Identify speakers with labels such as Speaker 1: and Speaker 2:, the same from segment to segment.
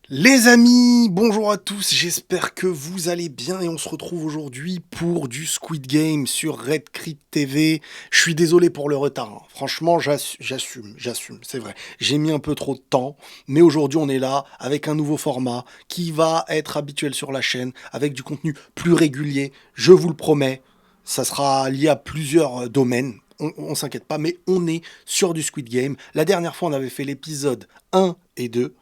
Speaker 1: Les amis, bonjour à tous, j'espère que vous allez bien et on se retrouve aujourd'hui pour du Squid Game sur Red Crit TV. Je suis désolé pour le retard, hein. Franchement j'assume, c'est vrai. J'ai mis un peu trop de temps, mais aujourd'hui on est là avec un nouveau format qui va être habituel sur la chaîne, avec du contenu plus régulier, je vous le promets. Ça sera lié à plusieurs domaines, on s'inquiète pas, mais on est sur du Squid Game. La dernière fois on avait fait l'épisode 1 et 2.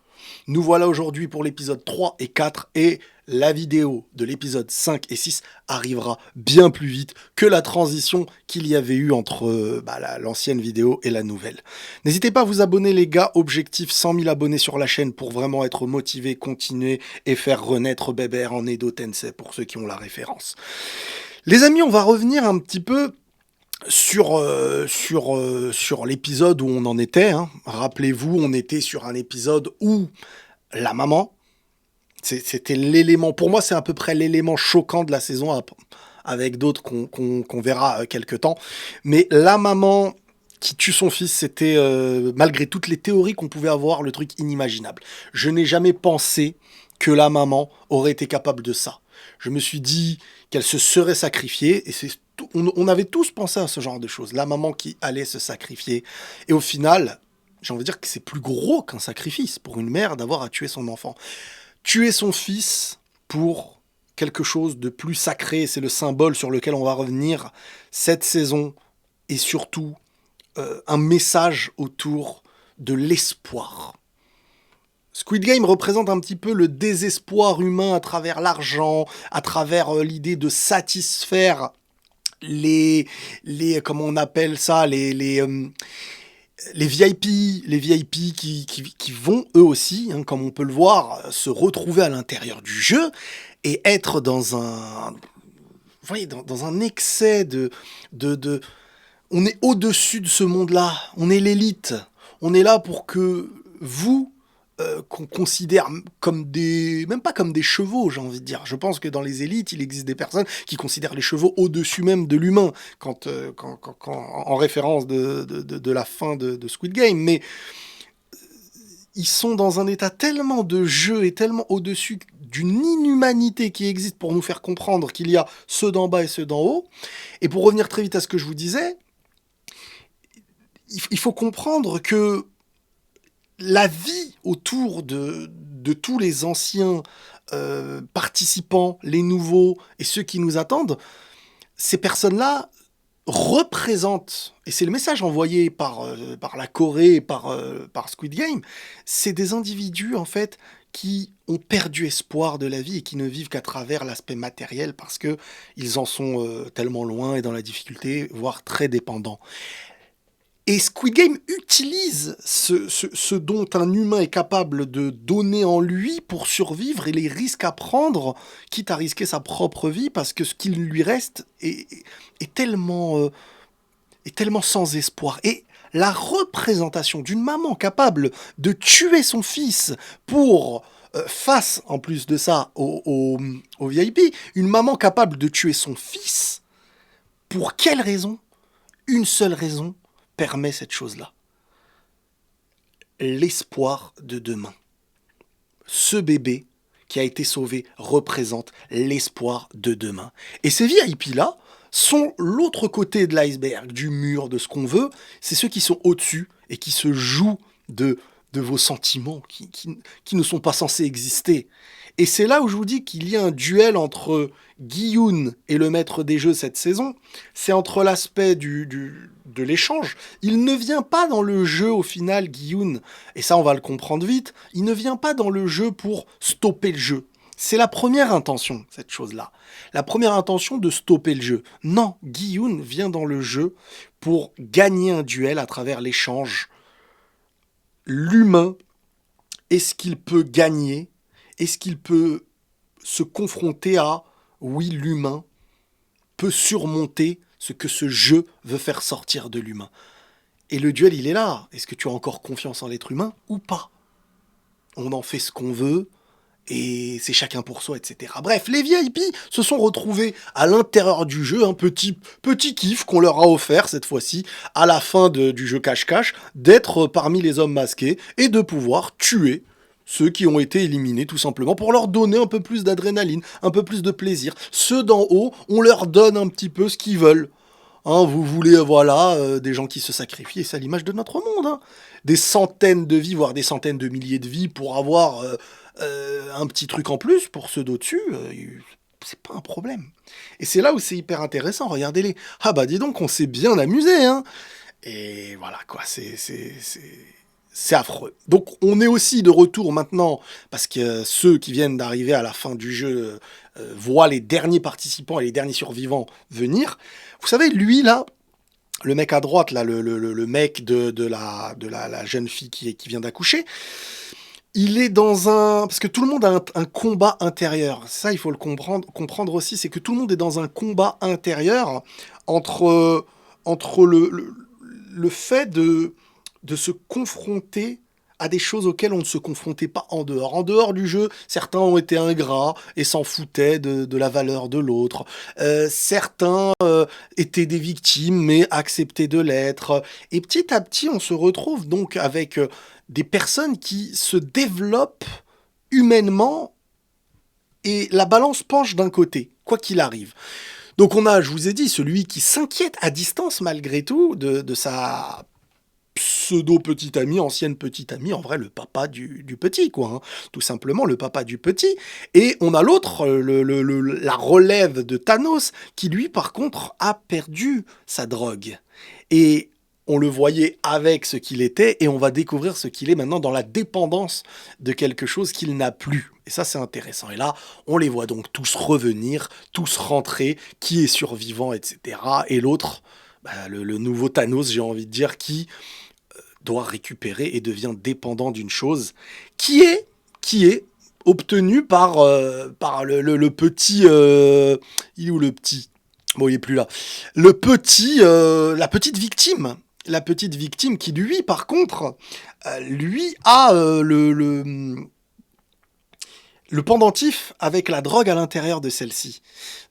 Speaker 1: Nous voilà aujourd'hui pour l'épisode 3 et 4 et la vidéo de l'épisode 5 et 6 arrivera bien plus vite que la transition qu'il y avait eu entre l'ancienne vidéo et la nouvelle. N'hésitez pas à vous abonner les gars, objectif 100 000 abonnés sur la chaîne pour vraiment être motivé, continuer et faire renaître Bébert en Edo Tensei pour ceux qui ont la référence. Les amis, on va revenir un petit peu sur l'épisode où on en était, hein. Rappelez-vous, on était sur un épisode où la maman, c'était l'élément, pour moi c'est à peu près l'élément choquant de la saison, avec d'autres qu'on verra quelque temps. Mais la maman qui tue son fils, c'était, malgré toutes les théories qu'on pouvait avoir, le truc inimaginable. Je n'ai jamais pensé que la maman aurait été capable de ça. Je me suis dit qu'elle se serait sacrifiée, et on avait tous pensé à ce genre de choses. La maman qui allait se sacrifier. Et au final, j'ai envie de dire que c'est plus gros qu'un sacrifice pour une mère d'avoir à tuer son enfant. Tuer son fils pour quelque chose de plus sacré, c'est le symbole sur lequel on va revenir cette saison, et surtout un message autour de l'espoir. Squid Game représente un petit peu le désespoir humain à travers l'argent, à travers l'idée de satisfaire comment on appelle ça, les VIP, qui vont eux aussi, hein, comme on peut le voir, se retrouver à l'intérieur du jeu et être dans un, vous voyez, dans un excès de, on est au-dessus de ce monde-là, on est l'élite, on est là pour que vous, qu'on considère comme des, même pas comme des chevaux, j'ai envie de dire. Je pense que dans les élites, il existe des personnes qui considèrent les chevaux au-dessus même de l'humain, en référence de la fin de Squid Game. Mais ils sont dans un état tellement de jeu et tellement au-dessus d'une inhumanité qui existe pour nous faire comprendre qu'il y a ceux d'en bas et ceux d'en haut. Et pour revenir très vite à ce que je vous disais, il faut comprendre que la vie autour de tous les anciens participants, les nouveaux et ceux qui nous attendent, ces personnes-là représentent, et c'est le message envoyé par la Corée et par Squid Game, c'est des individus en fait qui ont perdu espoir de la vie et qui ne vivent qu'à travers l'aspect matériel parce que ils en sont tellement loin et dans la difficulté, voire très dépendants. Et Squid Game utilise ce dont un humain est capable de donner en lui pour survivre et les risques à prendre, quitte à risquer sa propre vie, parce que ce qu'il lui reste est tellement sans espoir. Et la représentation d'une maman capable de tuer son fils pour, face en plus de ça au VIP, une maman capable de tuer son fils, pour quelle raison? Une seule raison permet cette chose-là. L'espoir de demain. Ce bébé qui a été sauvé représente l'espoir de demain. Et ces VIP-là sont l'autre côté de l'iceberg, du mur, de ce qu'on veut. C'est ceux qui sont au-dessus et qui se jouent de vos sentiments, qui ne sont pas censés exister. Et c'est là où je vous dis qu'il y a un duel entre Gi-Yoon et le maître des jeux cette saison. C'est entre l'aspect de l'échange. Il ne vient pas dans le jeu au final, Gi-Yoon, et ça on va le comprendre vite, il ne vient pas dans le jeu pour stopper le jeu. C'est la première intention, cette chose-là. La première intention de stopper le jeu. Non, Gi-Yoon vient dans le jeu pour gagner un duel à travers l'échange. L'humain, est-ce qu'il peut gagner? Est-ce qu'il peut se confronter à, oui, l'humain peut surmonter ce que ce jeu veut faire sortir de l'humain? Et le duel, il est là. Est-ce que tu as encore confiance en l'être humain ou pas? On en fait ce qu'on veut, et c'est chacun pour soi, etc. Bref, les VIP se sont retrouvés à l'intérieur du jeu, un petit kiff qu'on leur a offert cette fois-ci, à la fin du jeu cache-cache, d'être parmi les hommes masqués et de pouvoir tuer Ceux qui ont été éliminés tout simplement pour leur donner un peu plus d'adrénaline, un peu plus de plaisir. Ceux d'en haut, on leur donne un petit peu ce qu'ils veulent. Hein, vous voulez, voilà, des gens qui se sacrifient, et c'est à l'image de notre monde. Hein. Des centaines de vies, voire des centaines de milliers de vies pour avoir un petit truc en plus pour ceux d'au-dessus, c'est pas un problème. Et c'est là où c'est hyper intéressant, regardez-les. Ah bah dis donc, on s'est bien amusé, hein. Et voilà, quoi, c'est affreux. Donc on est aussi de retour maintenant, parce que ceux qui viennent d'arriver à la fin du jeu voient les derniers participants et les derniers survivants venir. Vous savez, lui là, le mec à droite, là, le mec de la jeune fille qui vient d'accoucher, il est dans un... Parce que tout le monde a un combat intérieur. Ça, il faut le comprendre aussi, c'est que tout le monde est dans un combat intérieur entre le fait de se confronter à des choses auxquelles on ne se confrontait pas en dehors. En dehors du jeu, certains ont été ingrats et s'en foutaient de la valeur de l'autre. Certains étaient des victimes mais acceptaient de l'être. Et petit à petit, on se retrouve donc avec des personnes qui se développent humainement et la balance penche d'un côté, quoi qu'il arrive. Donc on a, je vous ai dit, celui qui s'inquiète à distance malgré tout de sa pseudo-petite amie, ancienne petite amie, en vrai le papa du petit, quoi. Hein. Tout simplement le papa du petit. Et on a l'autre, la relève de Thanos, qui lui par contre a perdu sa drogue. Et on le voyait avec ce qu'il était, et on va découvrir ce qu'il est maintenant dans la dépendance de quelque chose qu'il n'a plus. Et ça, c'est intéressant. Et là, on les voit donc tous revenir, tous rentrer, qui est survivant, etc. Et l'autre, bah, le nouveau Thanos, j'ai envie de dire, qui doit récupérer et devient dépendant d'une chose qui est obtenue par le petit... il est où le petit? Bon, il est plus là. La petite victime. La petite victime qui, lui, par contre, lui a le pendentif avec la drogue à l'intérieur de celle-ci.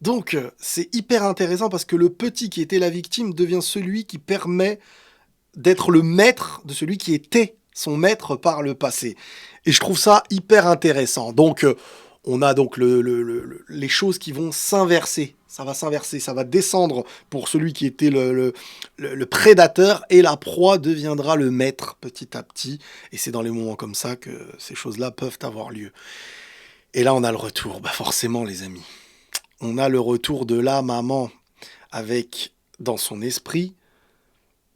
Speaker 1: Donc, c'est hyper intéressant parce que le petit qui était la victime devient celui qui permet d'être le maître de celui qui était son maître par le passé. Et je trouve ça hyper intéressant. Donc, on a donc les choses qui vont s'inverser. Ça va s'inverser, ça va descendre pour celui qui était le prédateur et la proie deviendra le maître petit à petit. Et c'est dans les moments comme ça que ces choses-là peuvent avoir lieu. Et là, on a le retour. Bah forcément, les amis. On a le retour de la maman avec, dans son esprit,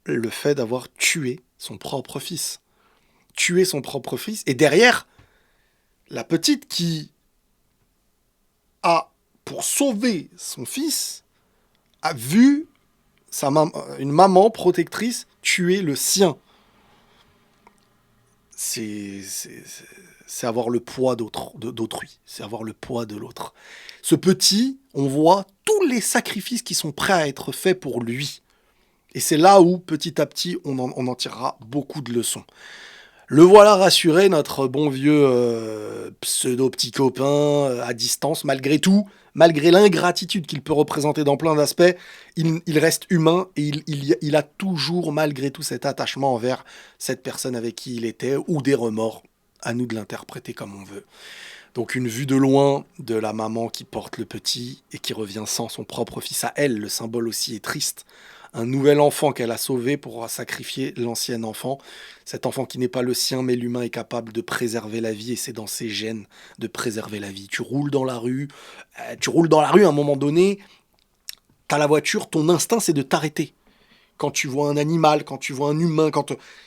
Speaker 1: le fait d'avoir tué son propre fils. Tuer son propre fils. Et derrière, la petite qui a, pour sauver son fils, a vu une maman protectrice tuer le sien. C'est avoir le poids d'autrui. C'est avoir le poids de l'autre. Ce petit, on voit tous les sacrifices qui sont prêts à être faits pour lui. Et c'est là où, petit à petit, on en tirera beaucoup de leçons. Le voilà rassuré, notre bon vieux pseudo-petit copain à distance, malgré tout, malgré l'ingratitude qu'il peut représenter dans plein d'aspects, il reste humain et il a toujours, malgré tout, cet attachement envers cette personne avec qui il était, ou des remords, à nous de l'interpréter comme on veut. Donc une vue de loin de la maman qui porte le petit et qui revient sans son propre fils à elle, le symbole aussi est triste. Un nouvel enfant qu'elle a sauvé pour sacrifier l'ancien enfant. Cet enfant qui n'est pas le sien, mais l'humain est capable de préserver la vie et c'est dans ses gènes de préserver la vie. Tu roules dans la rue à un moment donné, t'as la voiture, ton instinct c'est de t'arrêter. Quand tu vois un animal, quand tu vois un humain,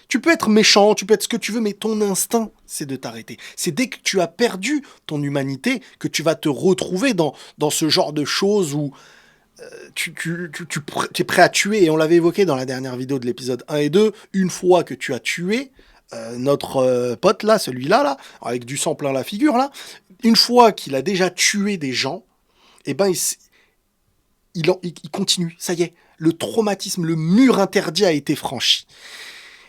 Speaker 1: tu peux être méchant, tu peux être ce que tu veux, mais ton instinct, c'est de t'arrêter. C'est dès que tu as perdu ton humanité que tu vas te retrouver dans ce genre de choses où tu es prêt à tuer. Et on l'avait évoqué dans la dernière vidéo de l'épisode 1 et 2, une fois que tu as tué notre pote là, celui-là, là, avec du sang plein la figure, là, une fois qu'il a déjà tué des gens, eh ben il continue, ça y est. Le traumatisme, le mur interdit a été franchi.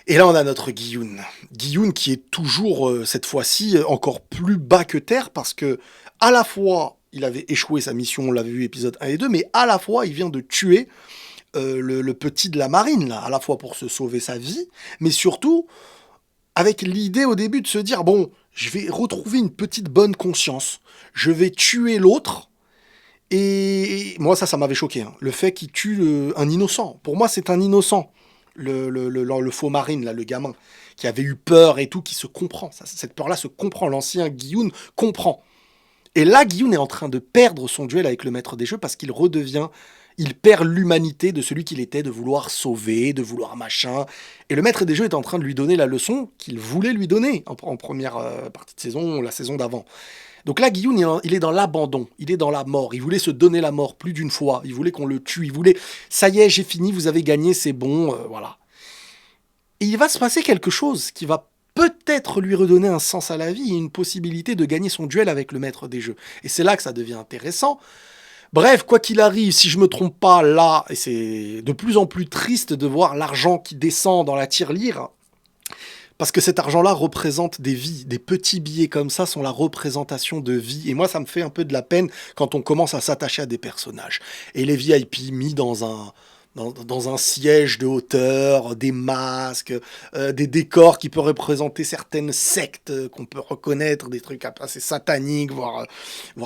Speaker 1: Et là, on a notre Guilloun. Guilloun qui est toujours, cette fois-ci, encore plus bas que terre, parce que, à la fois, il avait échoué sa mission, on l'avait vu épisode 1 et 2, mais à la fois, il vient de tuer le petit de la marine, là, à la fois pour se sauver sa vie, mais surtout, avec l'idée au début de se dire, bon, je vais retrouver une petite bonne conscience. Je vais tuer l'autre. Et moi, ça m'avait choqué, hein. Le fait qu'il tue un innocent. Pour moi, c'est un innocent. Le faux marine, là, le gamin, qui avait eu peur et tout, qui se comprend. Cette peur-là se comprend. L'ancien Guillaume comprend. Et là, Guillaume est en train de perdre son duel avec le maître des jeux parce qu'il redevient, il perd l'humanité de celui qu'il était, de vouloir sauver, de vouloir machin. Et le maître des jeux est en train de lui donner la leçon qu'il voulait lui donner en première partie de saison, la saison d'avant. Donc là, Guillaume, il est dans l'abandon, il est dans la mort. Il voulait se donner la mort plus d'une fois. Il voulait qu'on le tue. Il voulait, ça y est, j'ai fini, vous avez gagné, c'est bon, voilà. Et il va se passer quelque chose qui va peut-être lui redonner un sens à la vie et une possibilité de gagner son duel avec le maître des jeux. Et c'est là que ça devient intéressant. Bref, quoi qu'il arrive, si je me trompe pas, là, et c'est de plus en plus triste de voir l'argent qui descend dans la tirelire, parce que cet argent-là représente des vies. Des petits billets comme ça sont la représentation de vie. Et moi, ça me fait un peu de la peine quand on commence à s'attacher à des personnages. Et les VIP mis dans un siège de hauteur, des masques, des décors qui peuvent représenter certaines sectes qu'on peut reconnaître, des trucs assez sataniques, voire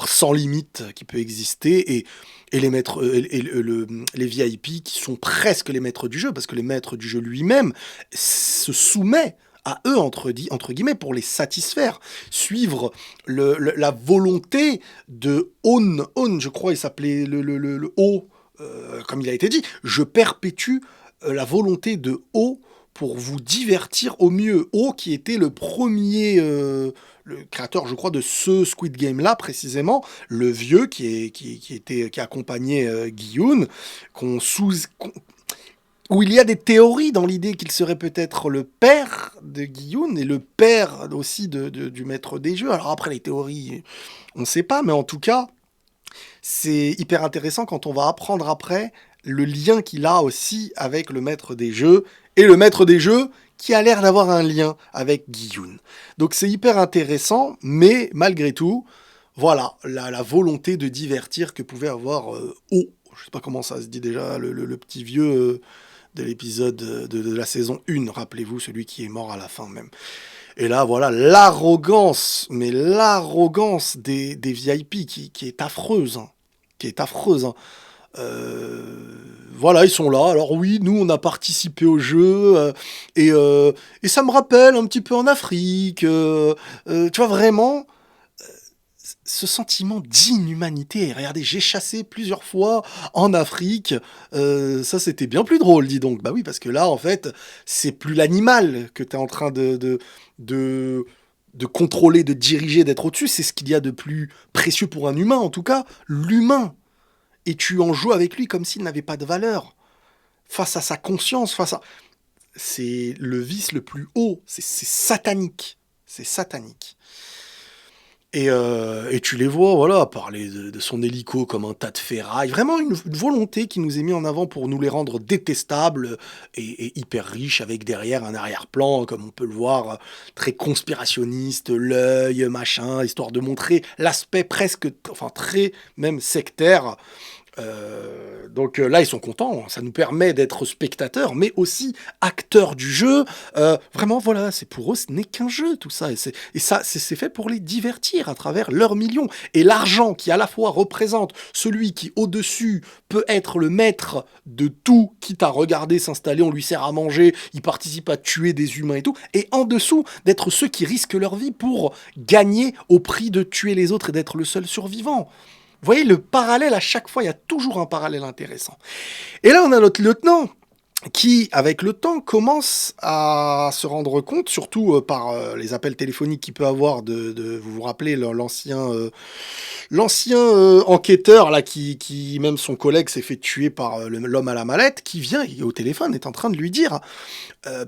Speaker 1: sans limite qui peut exister. Et les maîtres, les VIP qui sont presque les maîtres du jeu, parce que les maîtres du jeu lui-même se soumet à eux, entre guillemets, pour les satisfaire, suivre la volonté de On, je crois, il s'appelait le O, comme il a été dit, je perpétue la volonté de O pour vous divertir au mieux. O qui était le premier, le créateur, je crois, de ce Squid Game-là, précisément, le vieux qui accompagnait Guillaume, où il y a des théories dans l'idée qu'il serait peut-être le père de Guillaume et le père aussi du maître des jeux. Alors après, les théories, on ne sait pas, mais en tout cas, c'est hyper intéressant quand on va apprendre après le lien qu'il a aussi avec le maître des jeux, et le maître des jeux qui a l'air d'avoir un lien avec Guillaume. Donc c'est hyper intéressant, mais malgré tout, voilà, la volonté de divertir que pouvait avoir O. Je sais pas comment ça se dit déjà, le petit vieux de l'épisode de la saison 1, rappelez-vous, celui qui est mort à la fin même. Et là, voilà, l'arrogance des VIP qui est affreuse, hein, qui est affreuse, hein. Voilà, ils sont là. Alors oui, nous, on a participé au jeu, et ça me rappelle un petit peu en Afrique. Tu vois, vraiment, ce sentiment d'inhumanité. Et regardez, j'ai chassé plusieurs fois en Afrique. Ça, c'était bien plus drôle, dis donc. Bah oui, parce que là, en fait, c'est plus l'animal que tu es en train de contrôler, de diriger, d'être au-dessus. C'est ce qu'il y a de plus précieux pour un humain, en tout cas, l'humain. Et tu en joues avec lui comme s'il n'avait pas de valeur. Face à sa conscience, c'est le vice le plus haut. C'est satanique. C'est satanique. Et tu les vois, voilà, parler de son hélico comme un tas de ferraille. Vraiment une volonté qui nous est mise en avant pour nous les rendre détestables et hyper riches, avec derrière un arrière-plan, comme on peut le voir, très conspirationniste, l'œil, machin, histoire de montrer l'aspect presque, enfin très même sectaire. Donc là, ils sont contents. Ça nous permet d'être spectateurs, mais aussi acteurs du jeu. Vraiment, voilà, c'est pour eux, ce n'est qu'un jeu, tout ça. Et ça, c'est fait pour les divertir à travers leurs millions. Et l'argent qui, à la fois, représente celui qui, au-dessus, peut être le maître de tout, quitte à regarder s'installer, on lui sert à manger, il participe à tuer des humains et tout. Et en dessous, d'être ceux qui risquent leur vie pour gagner au prix de tuer les autres et d'être le seul survivant. Vous voyez, le parallèle, à chaque fois, il y a toujours un parallèle intéressant. Et là, on a notre lieutenant qui, avec le temps, commence à se rendre compte, surtout par les appels téléphoniques qu'il peut avoir vous vous rappelez, l'ancien enquêteur, là, qui, même son collègue s'est fait tuer par l'homme à la mallette, qui vient et au téléphone est en train de lui dire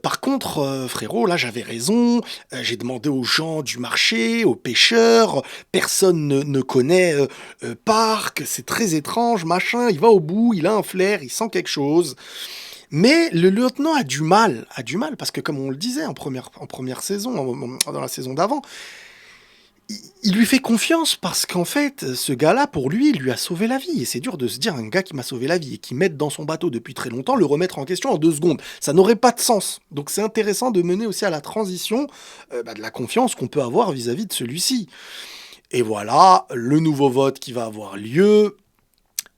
Speaker 1: par contre, frérot, là j'avais raison, j'ai demandé aux gens du marché, aux pêcheurs, personne ne connaît Park, c'est très étrange, machin, il va au bout, il a un flair, il sent quelque chose. Mais le lieutenant a du mal, parce que comme on le disait en première saison, dans la saison d'avant, il lui fait confiance parce qu'en fait, ce gars-là, pour lui, il lui a sauvé la vie. Et c'est dur de se dire, un gars qui m'a sauvé la vie et qui m'aide dans son bateau depuis très longtemps, le remettre en question en 2 secondes. Ça n'aurait pas de sens. Donc c'est intéressant de mener aussi à la transition de la confiance qu'on peut avoir vis-à-vis de celui-ci. Et voilà, le nouveau vote qui va avoir lieu.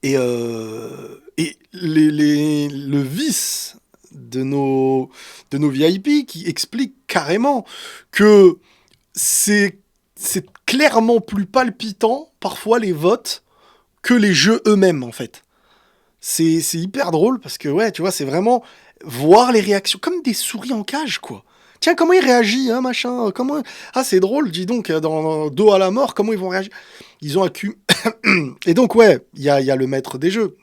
Speaker 1: Et le vice de nos VIP qui explique carrément que c'est c'est clairement plus palpitant, parfois, les votes, que les jeux eux-mêmes, en fait. C'est hyper drôle, parce que, ouais, tu vois, c'est vraiment voir les réactions, comme des souris en cage, quoi. Tiens, comment il réagit, hein, machin, comment... Ah, c'est drôle, dis donc, dans Dos à la mort, comment ils vont réagir. Ils ont Et donc, ouais, il y a le maître des jeux,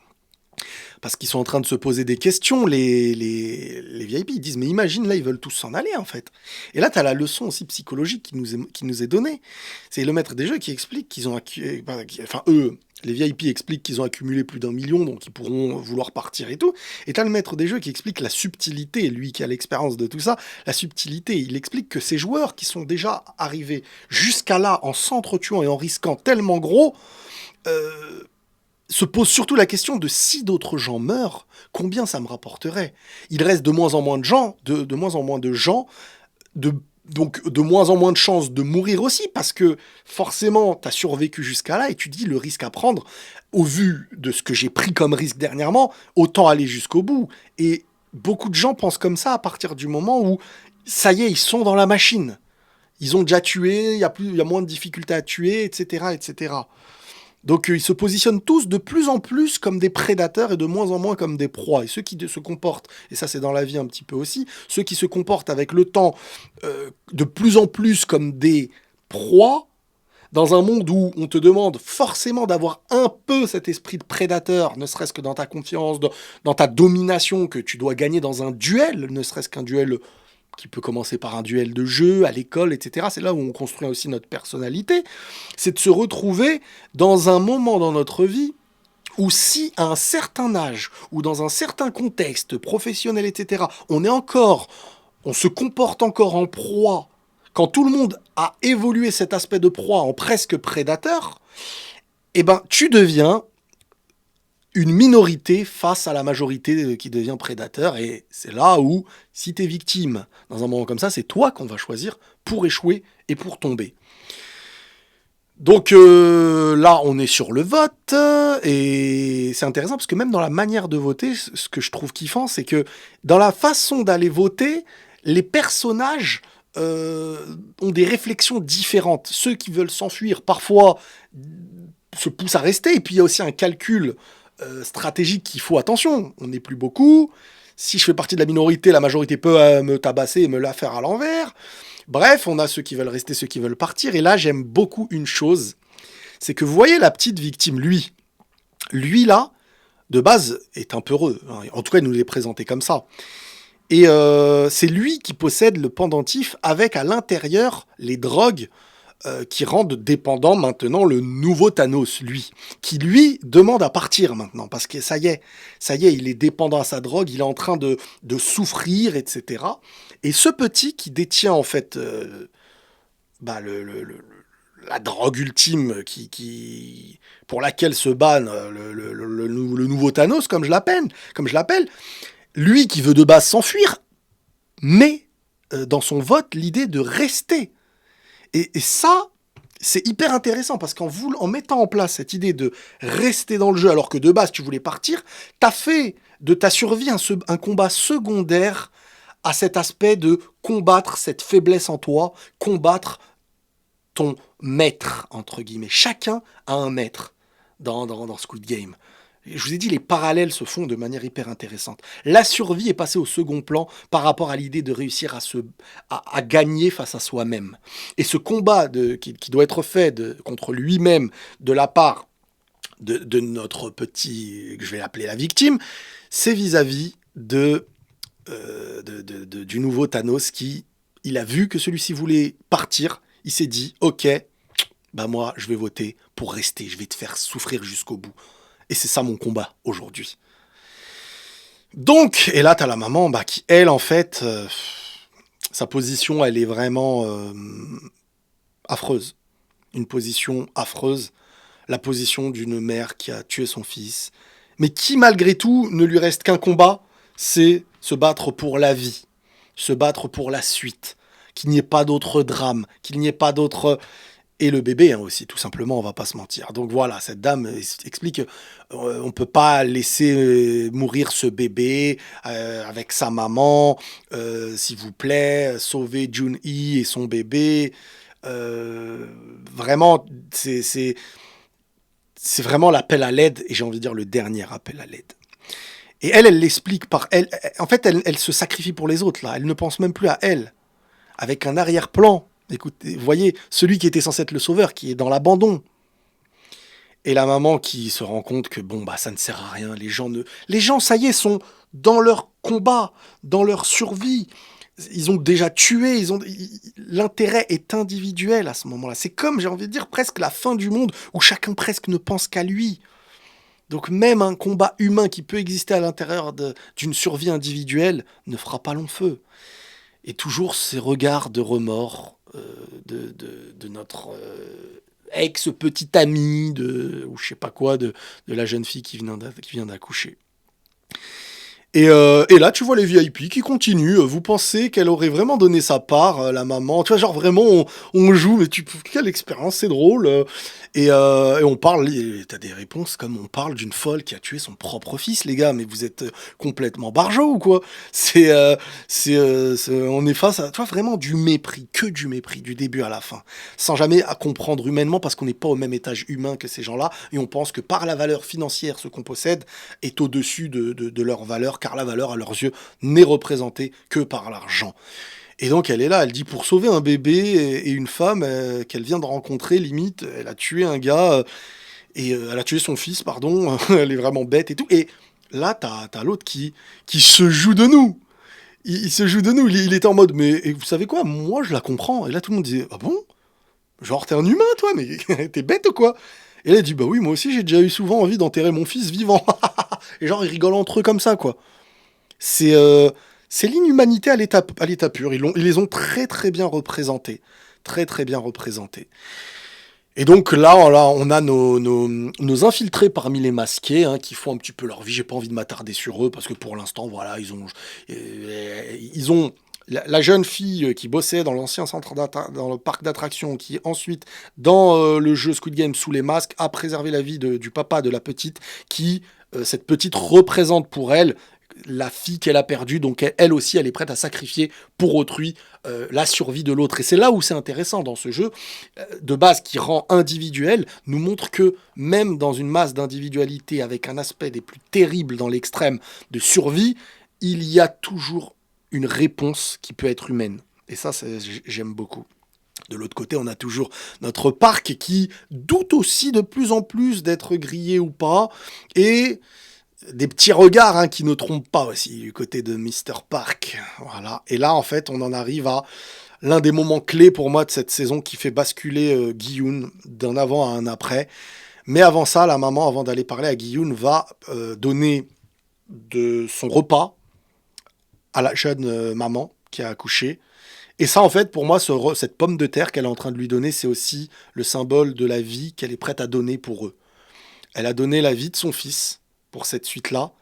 Speaker 1: parce qu'ils sont en train de se poser des questions, les VIP. Ils disent, mais imagine, là, ils veulent tous s'en aller, en fait. Et là, tu as la leçon aussi psychologique qui nous est donnée. C'est le maître des jeux qui explique qu'ils ont... Enfin, eux, les VIP expliquent qu'ils ont accumulé plus d'1 million, donc ils pourront vouloir partir et tout. Et tu as le maître des jeux qui explique la subtilité, lui qui a l'expérience de tout ça, la subtilité. Il explique que ces joueurs qui sont déjà arrivés jusqu'à là en s'entretuant et en risquant tellement gros... euh, se pose surtout la question de si d'autres gens meurent, combien ça me rapporterait. Il reste de moins en moins de gens, de moins en moins de gens, de, donc de moins en moins de chances de mourir aussi, parce que forcément, tu as survécu jusqu'à là et tu dis le risque à prendre, au vu de ce que j'ai pris comme risque dernièrement, autant aller jusqu'au bout. Et beaucoup de gens pensent comme ça à partir du moment où, ça y est, ils sont dans la machine. Ils ont déjà tué, il y a moins de difficultés à tuer, etc., etc. Donc ils se positionnent tous de plus en plus comme des prédateurs et de moins en moins comme des proies. Et ceux qui se comportent, et ça c'est dans la vie un petit peu aussi, ceux qui se comportent avec le temps de plus en plus comme des proies, dans un monde où on te demande forcément d'avoir un peu cet esprit de prédateur, ne serait-ce que dans ta confiance, dans ta domination que tu dois gagner dans un duel, ne serait-ce qu'un duel qui peut commencer par un duel de jeu, à l'école, etc. C'est là où on construit aussi notre personnalité. C'est de se retrouver dans un moment dans notre vie où si à un certain âge ou dans un certain contexte professionnel, etc., on se comporte encore en proie, quand tout le monde a évolué cet aspect de proie en presque prédateur, eh ben, tu deviens une minorité face à la majorité qui devient prédateur. Et c'est là où, si tu es victime dans un moment comme ça, c'est toi qu'on va choisir pour échouer et pour tomber. Donc là, on est sur le vote, et c'est intéressant parce que même dans la manière de voter, ce que je trouve kiffant, c'est que dans la façon d'aller voter, les personnages ont des réflexions différentes. Ceux qui veulent s'enfuir, parfois, se poussent à rester, et puis il y a aussi un calcul stratégique qu'il faut, attention, on n'est plus beaucoup, si je fais partie de la minorité, la majorité peut me tabasser et me la faire à l'envers. Bref, on a ceux qui veulent rester, ceux qui veulent partir, et là j'aime beaucoup une chose, c'est que vous voyez la petite victime, lui là, de base, est un peureux, hein. En tout cas il nous l'est présenté comme ça. Et c'est lui qui possède le pendentif avec à l'intérieur les drogues qui rendent dépendant maintenant le nouveau Thanos, lui, qui lui demande à partir maintenant, parce que ça y est, il est dépendant à sa drogue, il est en train de souffrir, etc. Et ce petit qui détient en fait bah, la drogue ultime pour laquelle se bat le nouveau Thanos, comme je l'appelle, lui qui veut de base s'enfuir, mais dans son vote l'idée de rester. Et ça, c'est hyper intéressant parce en mettant en place cette idée de rester dans le jeu alors que de base tu voulais partir, t'as fait de ta survie un combat secondaire à cet aspect de combattre cette faiblesse en toi, combattre ton maître, entre guillemets. Chacun a un maître dans Squid Game. Je vous ai dit, les parallèles se font de manière hyper intéressante. La survie est passée au second plan par rapport à l'idée de réussir à gagner face à soi-même. Et ce combat qui doit être fait contre lui-même de la part de notre petit, que je vais appeler la victime, c'est vis-à-vis du nouveau Thanos il a vu que celui-ci voulait partir, il s'est dit, ok, bah moi je vais voter pour rester, je vais te faire souffrir jusqu'au bout. Et c'est ça mon combat aujourd'hui. Donc, et là t'as la maman qui, elle, en fait, sa position, elle est vraiment affreuse. une position affreuse, la position d'une mère qui a tué son fils, mais qui malgré tout ne lui reste qu'un combat, c'est se battre pour la vie, se battre pour la suite, qu'il n'y ait pas d'autre drame, qu'il n'y ait pas d'autre... Et le bébé aussi, tout simplement, on va pas se mentir. Donc voilà, cette dame explique on peut pas laisser mourir ce bébé avec sa maman, s'il vous plaît, sauvez Jun-hee et son bébé. Euh, vraiment, c'est vraiment l'appel à l'aide, et j'ai envie de dire le dernier appel à l'aide. Et elle l'explique par elle. En fait, elle se sacrifie pour les autres, là. Elle ne pense même plus à elle. Avec un arrière-plan. Écoutez, vous voyez, celui qui était censé être le sauveur, qui est dans l'abandon. Et la maman qui se rend compte que, bon, bah, ça ne sert à rien. Les gens, ça y est, sont dans leur combat, dans leur survie. Ils ont déjà tué, l'intérêt est individuel à ce moment-là. C'est comme, j'ai envie de dire, presque la fin du monde, où chacun presque ne pense qu'à lui. Donc même un combat humain qui peut exister à l'intérieur d'une survie individuelle ne fera pas long feu. Et toujours ces regards de remords de notre ex-petit ami, ou je sais pas quoi, de la jeune fille qui vient d'accoucher. Et là, tu vois les VIP qui continuent. Vous pensez qu'elle aurait vraiment donné sa part, la maman? Tu vois, genre vraiment, on joue, mais quelle expérience, c'est drôle. Et on parle, t'as des réponses comme on parle d'une folle qui a tué son propre fils, les gars, mais vous êtes complètement barjots ou quoi? On est face à, tu vois, vraiment du mépris, que du mépris, du début à la fin. Sans jamais à comprendre humainement, parce qu'on n'est pas au même étage humain que ces gens-là, et on pense que par la valeur financière, ce qu'on possède est au-dessus de leur valeur, car la valeur, à leurs yeux, n'est représentée que par l'argent. Et donc elle est là, elle dit pour sauver un bébé et une femme qu'elle vient de rencontrer, limite, elle a tué un gars, elle a tué son fils, pardon, elle est vraiment bête et tout. Et là, t'as l'autre qui se joue de nous. Il se joue de nous, il était en mode, mais et vous savez quoi, moi je la comprends. Et là tout le monde disait, ah bon? Genre t'es un humain toi, mais t'es bête ou quoi? Et elle a dit, bah oui, moi aussi j'ai déjà eu souvent envie d'enterrer mon fils vivant. Et genre ils rigolent entre eux comme ça, quoi. C'est c'est l'inhumanité à l'état pur. Ils les ont très très bien représentés. Très très bien représentés. Et donc là, on a nos infiltrés parmi les masqués, hein, qui font un petit peu leur vie. J'ai pas envie de m'attarder sur eux parce que pour l'instant, voilà, ils ont la jeune fille qui bossait dans l'ancien dans le parc d'attractions, qui ensuite, dans le jeu Squid Game sous les masques, a préservé la vie du papa de la petite, qui, cette petite représente pour elle la fille qu'elle a perdue, donc elle aussi, elle est prête à sacrifier pour autrui la survie de l'autre. Et c'est là où c'est intéressant dans ce jeu, de base qui rend individuel, nous montre que même dans une masse d'individualité avec un aspect des plus terribles dans l'extrême de survie, il y a toujours une réponse qui peut être humaine. Et ça, j'aime beaucoup. De l'autre côté, on a toujours notre parc qui doute aussi de plus en plus d'être grillé ou pas, et des petits regards, hein, qui ne trompent pas aussi du côté de Mister Park. Voilà. Et là, en fait, on en arrive à l'un des moments clés pour moi de cette saison qui fait basculer Gi-yoon d'un avant à un après. Mais avant ça, la maman, avant d'aller parler à Gi-yoon, va donner de son repas à la jeune maman qui a accouché. Et ça, en fait, pour moi, cette pomme de terre qu'elle est en train de lui donner, c'est aussi le symbole de la vie qu'elle est prête à donner pour eux. Elle a donné la vie de son fils pour cette suite-là.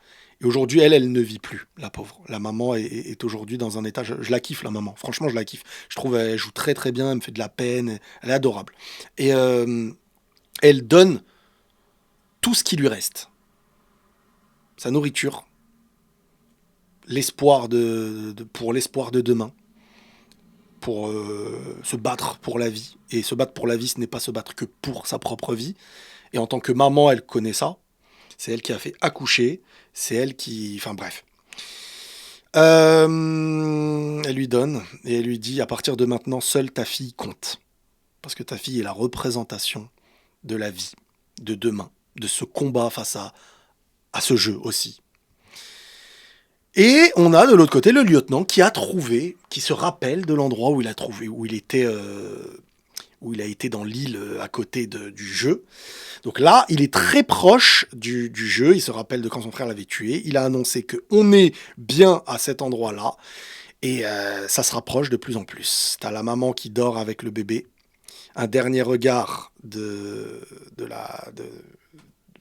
Speaker 1: Et aujourd'hui, elle ne vit plus, la pauvre. La maman est aujourd'hui dans un état... Je la kiffe, la maman. Franchement, je la kiffe. Je trouve qu'elle joue très très bien, elle me fait de la peine. Elle est adorable. Et elle donne tout ce qui lui reste. Sa nourriture, l'espoir pour l'espoir de demain, pour se battre pour la vie. Et se battre pour la vie, ce n'est pas se battre que pour sa propre vie. Et en tant que maman, elle connaît ça. C'est elle qui a fait accoucher. C'est elle qui... Enfin bref. Elle lui donne et elle lui dit, à partir de maintenant, seule ta fille compte. Parce que ta fille est la représentation de la vie, de demain, de ce combat face à ce jeu aussi. Et on a de l'autre côté le lieutenant qui a trouvé, qui se rappelle de l'endroit où il a trouvé, où il a été dans l'île à côté du jeu. Donc là, il est très proche du jeu, il se rappelle de quand son frère l'avait tué, il a annoncé qu'on est bien à cet endroit-là, et ça se rapproche de plus en plus. T'as la maman qui dort avec le bébé, un dernier regard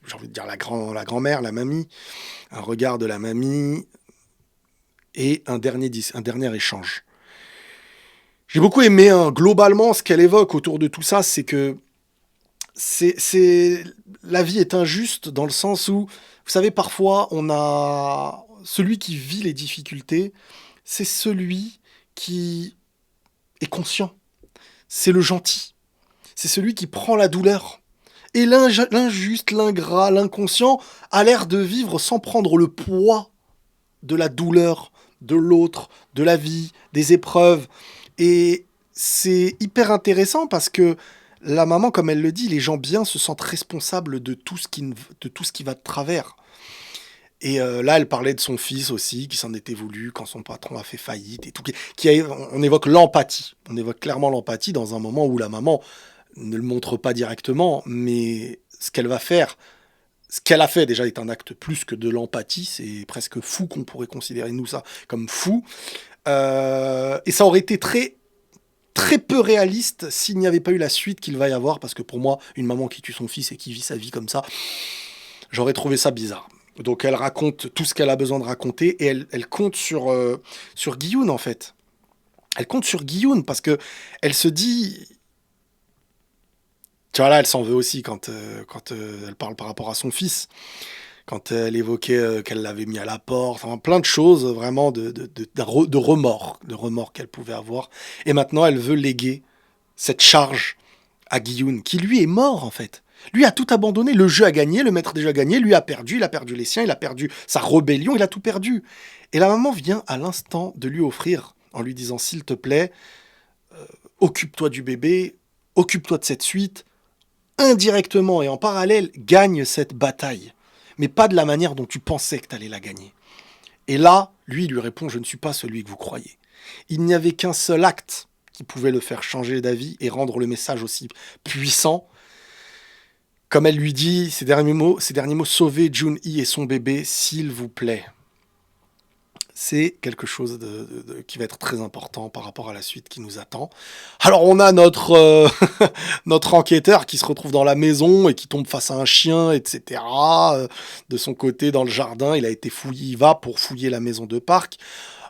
Speaker 1: j'ai envie de dire la grand-mère, la mamie, un regard de la mamie et un dernier échange. J'ai beaucoup aimé, hein, globalement, ce qu'elle évoque autour de tout ça, c'est que la vie est injuste dans le sens où, vous savez, parfois, on a celui qui vit les difficultés, c'est celui qui est conscient, c'est le gentil, c'est celui qui prend la douleur. Et l'injuste, l'ingrat, l'inconscient a l'air de vivre sans prendre le poids de la douleur, de l'autre, de la vie, des épreuves. Et c'est hyper intéressant parce que la maman, comme elle le dit, les gens bien se sentent responsables de tout ce qui va de travers. Et là, elle parlait de son fils aussi, qui s'en était voulu quand son patron a fait faillite et tout. On évoque l'empathie. On évoque clairement l'empathie dans un moment où la maman ne le montre pas directement, mais ce qu'elle va faire, ce qu'elle a fait déjà est un acte plus que de l'empathie. C'est presque fou qu'on pourrait considérer nous ça comme fou. Et ça aurait été très très peu réaliste s'il n'y avait pas eu la suite qu'il va y avoir, parce que pour moi, une maman qui tue son fils et qui vit sa vie comme ça, j'aurais trouvé ça bizarre. Donc elle raconte tout ce qu'elle a besoin de raconter et elle compte sur Guilloune en fait. Elle compte sur Guilloune parce que elle se dit... Tu vois là, elle s'en veut aussi quand elle parle par rapport à son fils. Quand elle évoquait qu'elle l'avait mis à la porte, enfin, plein de choses vraiment de remords qu'elle pouvait avoir. Et maintenant, elle veut léguer cette charge à Guilloune, qui lui est mort en fait. Lui a tout abandonné, le jeu a gagné, le maître déjà gagné, lui a perdu, il a perdu les siens, il a perdu sa rébellion, il a tout perdu. Et la maman vient à l'instant de lui offrir, en lui disant s'il te plaît, occupe-toi du bébé, occupe-toi de cette suite, indirectement et en parallèle, gagne cette bataille. Mais pas de la manière dont tu pensais que tu allais la gagner. Et là, lui répond, je ne suis pas celui que vous croyez. Il n'y avait qu'un seul acte qui pouvait le faire changer d'avis et rendre le message aussi puissant. Comme elle lui dit, ces derniers mots, sauvez Jun-hee et son bébé, s'il vous plaît. C'est quelque chose qui va être très important par rapport à la suite qui nous attend. Alors on a notre enquêteur qui se retrouve dans la maison et qui tombe face à un chien, etc. De son côté, dans le jardin, il a été fouillé, il va pour fouiller la maison de parc.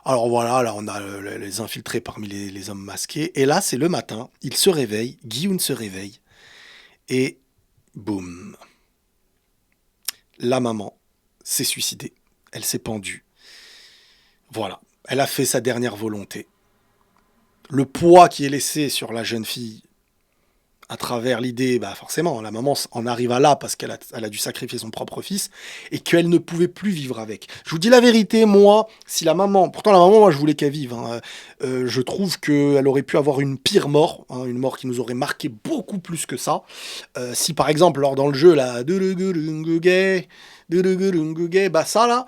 Speaker 1: Alors voilà, là on a les infiltrés parmi les hommes masqués. Et là c'est le matin, il se réveille, Guilloune se réveille. Et boum. La maman s'est suicidée. Elle s'est pendue. Voilà, elle a fait sa dernière volonté. Le poids qui est laissé sur la jeune fille à travers l'idée, bah forcément, la maman en arrive à là parce qu'elle a dû sacrifier son propre fils et qu'elle ne pouvait plus vivre avec. Je vous dis la vérité, moi, si la maman... Pourtant, la maman, moi, je voulais qu'elle vive. Hein, je trouve qu'elle aurait pu avoir une pire mort, hein, une mort qui nous aurait marqué beaucoup plus que ça. Si, par exemple, lors dans le jeu, là... Bah ça, là,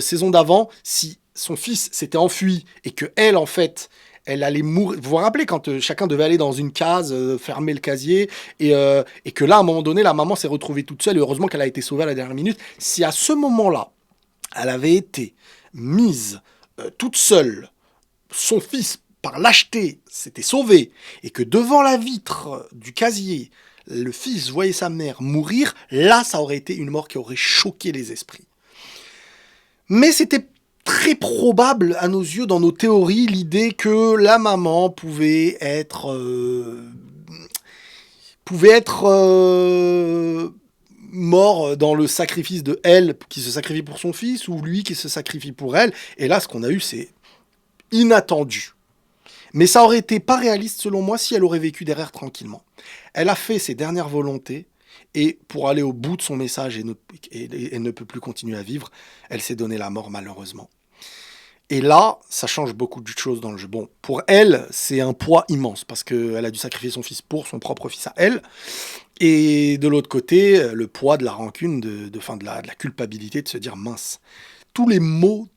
Speaker 1: saison d'avant, si son fils s'était enfui et que elle, en fait, elle allait mourir. Vous vous rappelez quand chacun devait aller dans une case, fermer le casier, et que là, à un moment donné, la maman s'est retrouvée toute seule, et heureusement qu'elle a été sauvée à la dernière minute. Si à ce moment-là, elle avait été mise toute seule, son fils, par lâcheté, s'était sauvé, et que devant la vitre du casier, le fils voyait sa mère mourir, là, ça aurait été une mort qui aurait choqué les esprits. Mais c'était très probable à nos yeux, dans nos théories, l'idée que la maman pouvait être mort dans le sacrifice de elle qui se sacrifie pour son fils ou lui qui se sacrifie pour elle. Et là, ce qu'on a eu, c'est inattendu. Mais ça aurait été pas réaliste selon moi si elle aurait vécu derrière tranquillement. Elle a fait ses dernières volontés et pour aller au bout de son message et ne peut plus continuer à vivre, elle s'est donné la mort malheureusement. Et là, ça change beaucoup de choses dans le jeu. Bon, pour elle, c'est un poids immense parce qu'elle a dû sacrifier son fils pour son propre fils à elle. Et de l'autre côté, le poids de la rancune, de la culpabilité, de se dire mince. Tous les mots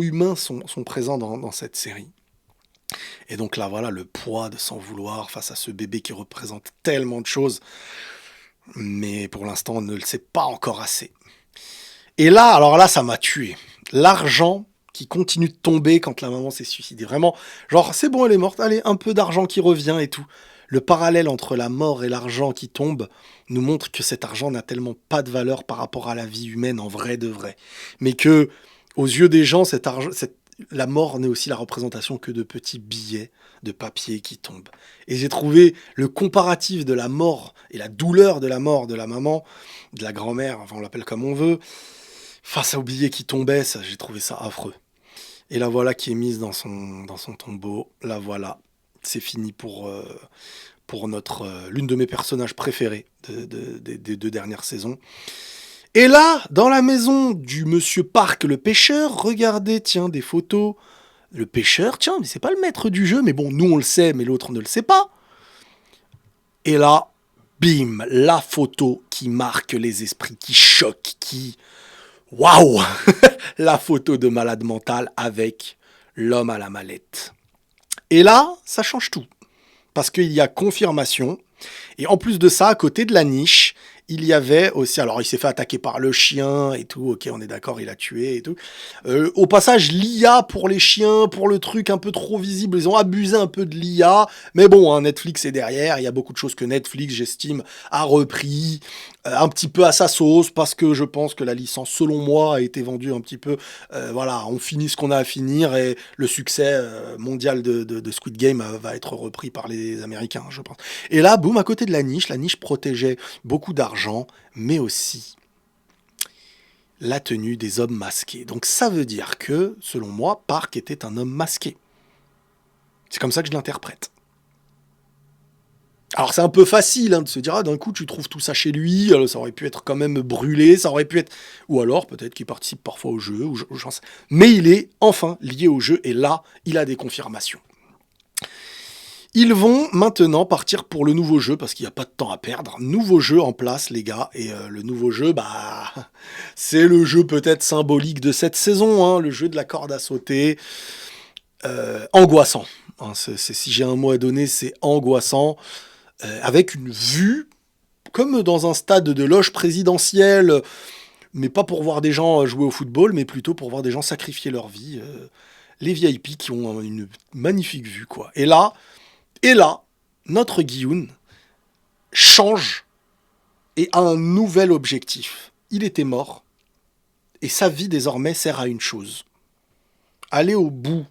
Speaker 1: humains sont présents dans cette série. Et donc là, voilà, le poids de s'en vouloir face à ce bébé qui représente tellement de choses. Mais pour l'instant, on ne le sait pas encore assez. Et là, alors là, ça m'a tué. L'argent qui continue de tomber quand la maman s'est suicidée. Vraiment, genre, c'est bon, elle est morte, allez, un peu d'argent qui revient et tout. Le parallèle entre la mort et l'argent qui tombe nous montre que cet argent n'a tellement pas de valeur par rapport à la vie humaine en vrai de vrai. Mais que, aux yeux des gens, la mort n'est aussi la représentation que de petits billets de papier qui tombent. Et j'ai trouvé le comparatif de la mort et la douleur de la mort de la maman, de la grand-mère, enfin on l'appelle comme on veut, face aux billets qui tombaient, ça, j'ai trouvé ça affreux. Et la voilà qui est mise dans son tombeau. La voilà. C'est fini pour l'une de mes personnages préférés des 2 dernières saisons. Et là, dans la maison du monsieur Park le pêcheur, regardez, tiens, des photos. Le pêcheur, tiens, mais c'est pas le maître du jeu, mais bon, nous on le sait, mais l'autre ne le sait pas. Et là, bim, la photo qui marque les esprits, qui choque, qui... Waouh. La photo de malade mental avec l'homme à la mallette. Et là, ça change tout. Parce qu'il y a confirmation. Et en plus de ça, à côté de la niche, il y avait aussi... Alors, il s'est fait attaquer par le chien et tout. Ok, on est d'accord, il a tué et tout. Au passage, l'IA pour les chiens, pour le truc un peu trop visible, ils ont abusé un peu de l'IA. Mais bon, hein, Netflix est derrière. Il y a beaucoup de choses que Netflix, j'estime, a repris un petit peu à sa sauce. Parce que je pense que la licence, selon moi, a été vendue un petit peu... voilà, on finit ce qu'on a à finir. Et le succès mondial de Squid Game va être repris par les Américains, je pense. Et là, boum, à côté de la niche protégeait beaucoup d'argent, mais aussi la tenue des hommes masqués. Donc ça veut dire que, selon moi, Park était un homme masqué. C'est comme ça que je l'interprète. Alors c'est un peu facile de se dire, d'un coup tu trouves tout ça chez lui, alors, ça aurait pu être quand même brûlé, ça aurait pu être... Ou alors peut-être qu'il participe parfois au jeu, j'en sais. Mais il est enfin lié au jeu, et là, il a des confirmations. Ils vont maintenant partir pour le nouveau jeu, parce qu'il n'y a pas de temps à perdre. Nouveau jeu en place, les gars. Et le nouveau jeu, c'est le jeu peut-être symbolique de cette saison, hein, le jeu de la corde à sauter. Angoissant. Hein, si j'ai un mot à donner, c'est angoissant. Avec une vue, comme dans un stade de loge présidentielle, mais pas pour voir des gens jouer au football, mais plutôt pour voir des gens sacrifier leur vie. Les VIP qui ont une magnifique vue, quoi. Et là, notre Gi-hun change et a un nouvel objectif. Il était mort, et sa vie désormais sert à une chose. Aller au bout,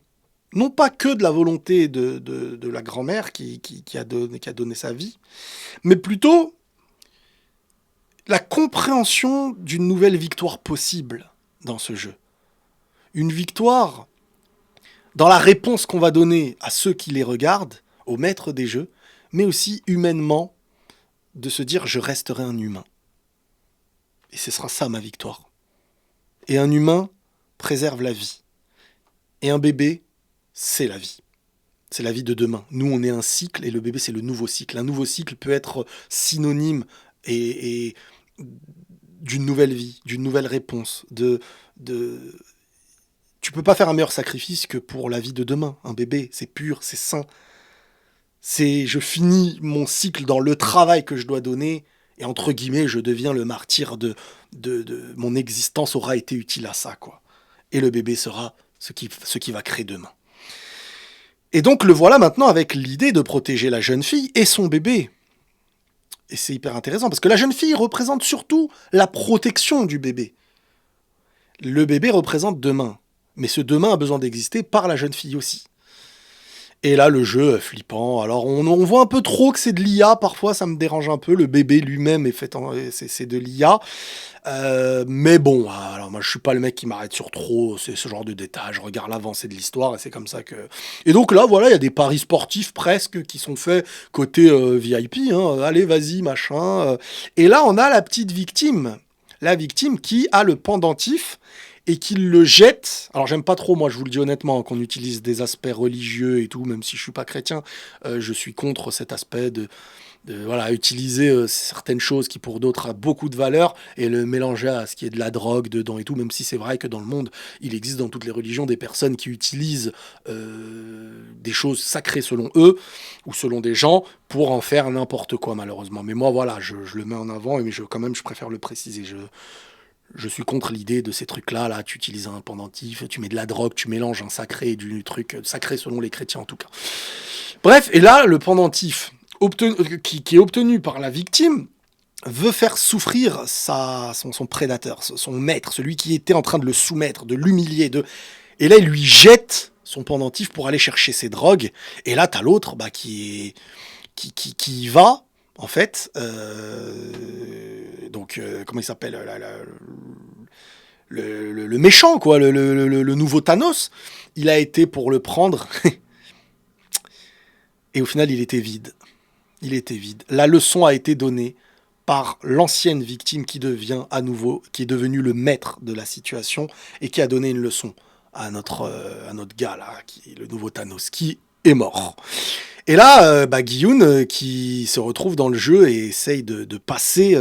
Speaker 1: non pas que de la volonté de la grand-mère qui a donné sa vie, mais plutôt la compréhension d'une nouvelle victoire possible dans ce jeu. Une victoire dans la réponse qu'on va donner à ceux qui les regardent, aux maîtres des jeux, mais aussi humainement, de se dire « je resterai un humain ». Et ce sera ça ma victoire. Et un humain préserve la vie. Et un bébé, c'est la vie. C'est la vie de demain. Nous, on est un cycle, et le bébé, c'est le nouveau cycle. Un nouveau cycle peut être synonyme et d'une nouvelle vie, d'une nouvelle réponse. Tu peux pas faire un meilleur sacrifice que pour la vie de demain. Un bébé, c'est pur, c'est sain. Je finis mon cycle dans le travail que je dois donner, et entre guillemets, je deviens le martyr de mon existence aura été utile à ça, quoi. Et le bébé sera ce qui va créer demain. Et donc le voilà maintenant avec l'idée de protéger la jeune fille et son bébé. Et c'est hyper intéressant, parce que la jeune fille représente surtout la protection du bébé. Le bébé représente demain, mais ce demain a besoin d'exister par la jeune fille aussi. Et là, le jeu flippant. Alors, on voit un peu trop que c'est de l'IA. Parfois, ça me dérange un peu. Le bébé lui-même c'est de l'IA. Mais bon, alors moi, je suis pas le mec qui m'arrête sur trop ce genre de détails. Je regarde l'avancée de l'histoire et c'est comme ça que... Et donc là, voilà, il y a des paris sportifs presque qui sont faits côté VIP. Hein. Allez, vas-y, machin. Et là, on a la petite victime. La victime qui a le pendentif et qu'il le jette. Alors j'aime pas trop, moi je vous le dis honnêtement, qu'on utilise des aspects religieux et tout, même si je suis pas chrétien, je suis contre cet aspect de voilà, utiliser certaines choses qui pour d'autres a beaucoup de valeur et le mélanger à ce qui est de la drogue dedans et tout, même si c'est vrai que dans le monde, il existe dans toutes les religions des personnes qui utilisent des choses sacrées selon eux ou selon des gens pour en faire n'importe quoi malheureusement. Mais moi voilà, je le mets en avant et quand même je préfère le préciser. Je suis contre l'idée de ces trucs-là. Là, tu utilises un pendentif, tu mets de la drogue, tu mélanges un sacré et du truc sacré selon les chrétiens en tout cas. Bref, et là, le pendentif qui est obtenu par la victime, veut faire souffrir son prédateur, son maître, celui qui était en train de le soumettre, de l'humilier. Et là, il lui jette son pendentif pour aller chercher ses drogues. Et là, t'as l'autre qui y va, en fait. Comment il s'appelle le méchant, quoi, le nouveau Thanos. Il a été pour le prendre. Et au final, il était vide. Il était vide. La leçon a été donnée par l'ancienne victime qui est devenu le maître de la situation et qui a donné une leçon à notre gars là, qui est le nouveau Thanos, qui est mort. Et là, Gi-hun qui se retrouve dans le jeu et essaye de passer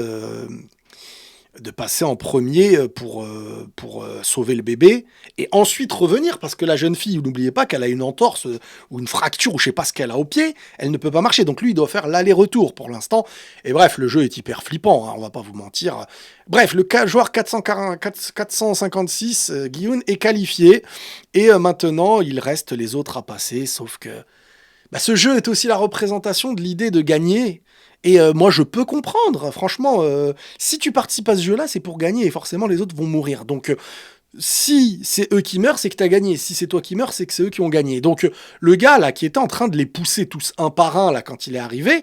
Speaker 1: en premier pour sauver le bébé, et ensuite revenir, parce que la jeune fille, n'oubliez pas qu'elle a une entorse ou une fracture, ou je sais pas ce qu'elle a au pied, elle ne peut pas marcher, donc lui, il doit faire l'aller-retour pour l'instant, et bref, le jeu est hyper flippant, hein, on va pas vous mentir. Bref, le joueur 456, Gi-hun, est qualifié, et maintenant, il reste les autres à passer, sauf que ce jeu est aussi la représentation de l'idée de gagner. Et moi, je peux comprendre, franchement, si tu participes à ce jeu-là, c'est pour gagner, et forcément, les autres vont mourir. Donc, si c'est eux qui meurent, c'est que t'as gagné. Si c'est toi qui meurs, c'est que c'est eux qui ont gagné. Donc, le gars, là, qui était en train de les pousser tous un par un, là, quand il est arrivé,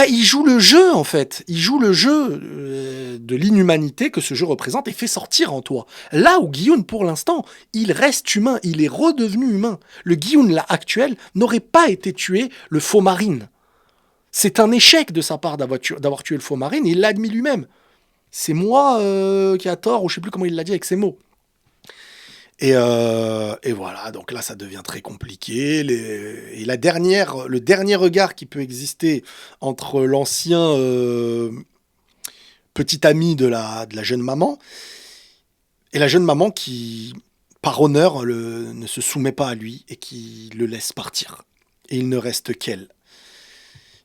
Speaker 1: il joue le jeu, en fait. Il joue le jeu de l'inhumanité que ce jeu représente et fait sortir en toi. Là où Gi-hun, pour l'instant, il reste humain, il est redevenu humain. Le Gi-hun, là, actuel, n'aurait pas été tué le faux marine. C'est un échec de sa part d'avoir tué le faux marine, et il l'a admis lui-même. C'est moi qui a tort, ou je sais plus comment il l'a dit avec ses mots. Et voilà, donc là ça devient très compliqué. Le dernier regard qui peut exister entre l'ancien petit ami de la jeune maman, et la jeune maman qui, par honneur, ne se soumet pas à lui et qui le laisse partir. Et il ne reste qu'elle.